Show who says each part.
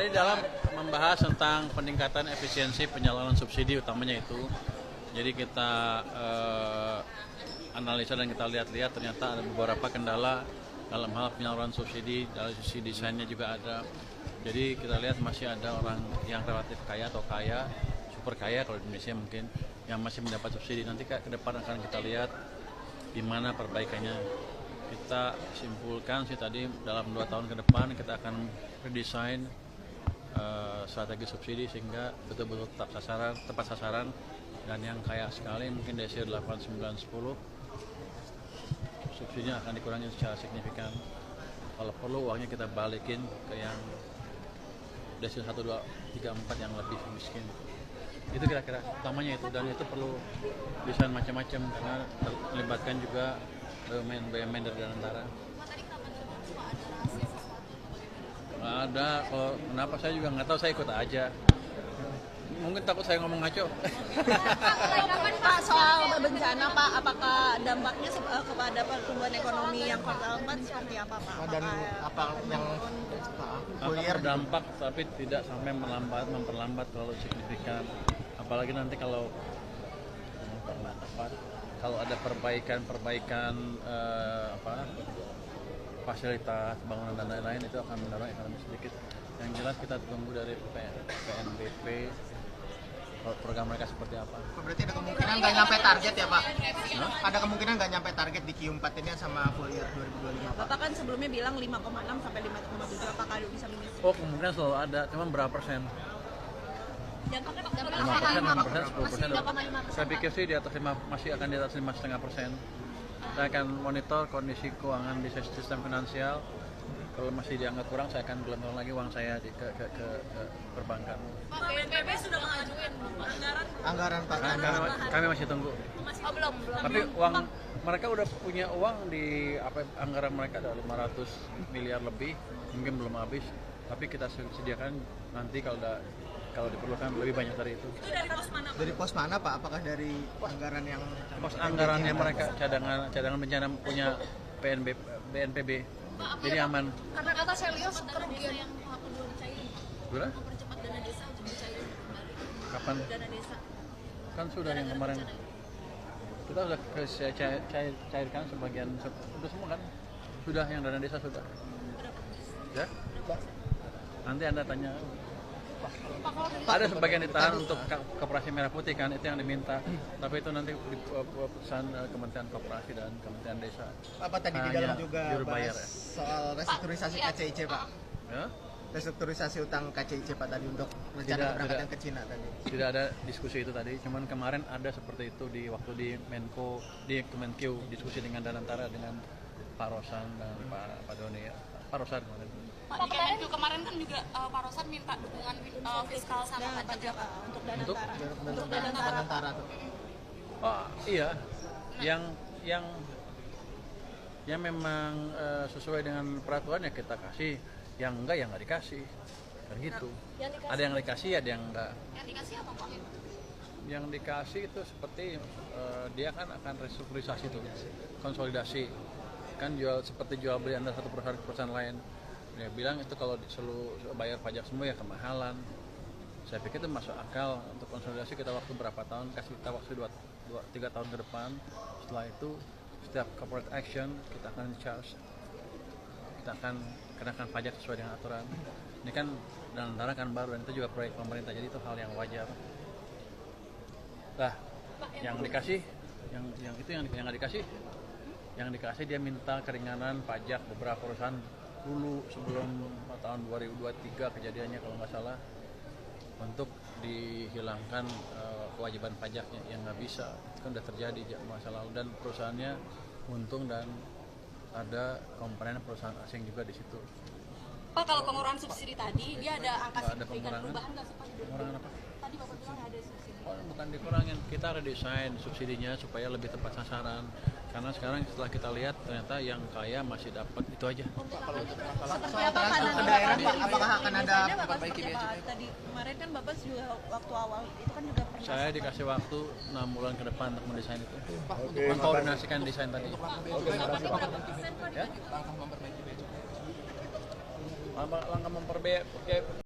Speaker 1: Tadi dalam membahas tentang peningkatan efisiensi penyaluran subsidi utamanya itu. Jadi kita analisa dan kita lihat-lihat ternyata ada beberapa kendala dalam hal penyaluran subsidi, dari sisi desainnya juga ada. Jadi kita lihat masih ada orang yang relatif kaya atau kaya, super kaya kalau di Indonesia mungkin, yang masih mendapat subsidi. Nanti ke depan akan kita lihat di mana perbaikannya. Kita simpulkan sih tadi dalam 2 tahun ke depan kita akan redesign strategi subsidi sehingga betul-betul tepat sasaran, dan yang kaya sekali mungkin desir 8, 9, 10 subsidinya akan dikurangi secara signifikan. Kalau perlu uangnya kita balikin ke yang desir 1, 2, 3, 4 yang lebih miskin. Itu kira-kira utamanya itu, dan itu perlu desain macam-macam karena melibatkan juga BUMN dari Danantara. Nggak ada, kalau kenapa saya juga nggak tahu, saya ikut aja. Mungkin takut saya ngomong ngaco.
Speaker 2: Pak, soal bencana Pak, apakah dampaknya kepada pertumbuhan ekonomi yang kuartal 4 seperti apa Pak?
Speaker 3: Dan apa yang
Speaker 1: akan berdampak tapi tidak sampai memperlambat terlalu signifikan. Apalagi nanti kalau ada perbaikan fasilitas bangunan dan lain-lain, itu akan mendorong ekonomi sedikit. Yang jelas kita tunggu dari PNBP program mereka seperti apa.
Speaker 3: Berarti ada kemungkinan nggak nyampe target ya Pak? Ada kemungkinan nggak nyampe target di Q4 ini sama full year 2025 Pak?
Speaker 2: Bapak kan sebelumnya bilang 5,6 sampai 5,7, apakah bisa minus?
Speaker 1: Oh, kemungkinan selalu ada, cuman berapa persen? 5%, 10%. Saya pikir sih di atas 5, masih akan di atas 5,5%. Saya akan monitor kondisi keuangan di sistem finansial. Kalau masih dianggap kurang, saya akan gelontorkan lagi uang saya ke perbankan.
Speaker 4: Pak, BNPB sudah mengajukan
Speaker 3: Anggaran Pak.
Speaker 1: Kami masih tunggu.
Speaker 4: belum.
Speaker 1: Tapi uang mereka udah punya uang di anggaran mereka ada 500 miliar lebih, mungkin belum habis. Tapi kita sediakan nanti kalau diperlukan lebih banyak dari itu.
Speaker 4: Itu dari pos mana?
Speaker 3: Dari pos mana Pak? Apakah dari anggaran yang
Speaker 1: Pos anggarannya mereka cadangan bencana punya BNPB. Jadi aman.
Speaker 4: Karena kata Selios kerugian yang perlu dicairin.
Speaker 1: Gimana?
Speaker 4: Mempercepat dana desa untuk dicairin kembali.
Speaker 1: Kapan?
Speaker 4: Dana desa.
Speaker 1: Kan sudah yang kemarin. Kita sudah cairkan sebagian, sudah semua kan? Sudah, yang dana desa sudah. Ya? Nanti Anda tanya. Ada sebagian ditahan untuk Koperasi Merah Putih kan, itu yang diminta. Tapi itu nanti keputusan Kementerian Koperasi dan Kementerian Desa.
Speaker 3: apa tadi di dalam juga
Speaker 1: bayar,
Speaker 3: bahas soal restrukturisasi KCIC Pak?
Speaker 1: ya?
Speaker 3: Restrukturisasi utang KCIC Pak tadi untuk rencana keberangkatan ke Cina tadi.
Speaker 1: Tidak ada diskusi itu tadi, cuman kemarin ada seperti itu di waktu di Menko, di Kemenkeu, diskusi dengan Danantara, dengan Pak Rosan dan Pak Doni, Pak Rosan kemarin.
Speaker 4: Pak, di Kemenkeu kemarin kan juga Pak Rosan minta dukungan fiskal sama pajak Pak.
Speaker 2: Untuk
Speaker 1: Untuk?
Speaker 3: Danantara tuh.
Speaker 1: Oh iya, yang memang sesuai dengan peraturan ya kita kasih, yang enggak ya nggak dikasih, kan gitu. Ada yang dikasih, ada yang enggak.
Speaker 4: Yang dikasih apa Pak?
Speaker 1: Yang dikasih itu seperti dia kan akan restrukturisasi itu, konsolidasi, kan seperti jual beli antara satu perusahaan ke perusahaan lain. Dia bilang itu kalau selalu bayar pajak semua ya kemahalan. Saya pikir itu masuk akal. Untuk konsolidasi kita waktu berapa tahun, kasih kita waktu 2-3 tahun ke depan. Setelah itu setiap corporate action kita akan charge, kita akan kenakan pajak sesuai dengan aturan. Ini kan Danantara kan baru, dan itu juga proyek pemerintah, jadi itu hal yang wajar. Nah, yang dikasih, yang nggak dikasih, yang dikasih dia minta keringanan pajak beberapa perusahaan dulu sebelum tahun 2023 kejadiannya kalau nggak salah, untuk dihilangkan kewajiban pajaknya, yang nggak bisa. Itu kan udah terjadi masa lalu, dan perusahaannya untung, dan ada komponen perusahaan asing juga di situ.
Speaker 4: Pak, kalau pengurangan subsidi tadi dia ada angka
Speaker 1: Ada
Speaker 4: signifikan perubahan nggak sih Pak?
Speaker 1: Pengurangan apa?
Speaker 4: Tadi Bapak bilang ada subsidi.
Speaker 1: Oh, bukan dikurangin, kita redesign subsidinya supaya lebih tepat sasaran. Karena sekarang setelah kita lihat ternyata yang kaya masih dapat itu aja.
Speaker 2: Seperti apa Pak
Speaker 3: Ke daerah Pak, apakah akan ada
Speaker 2: perbaiki biaya? Tadi kemarin kan Bapak juga waktu awal itu kan juga pernah.
Speaker 1: Saya dikasih waktu 6 bulan ke depan untuk mendesain itu. Mengkoordinasikan desain tadi. Ya? Langkah memperbaiki.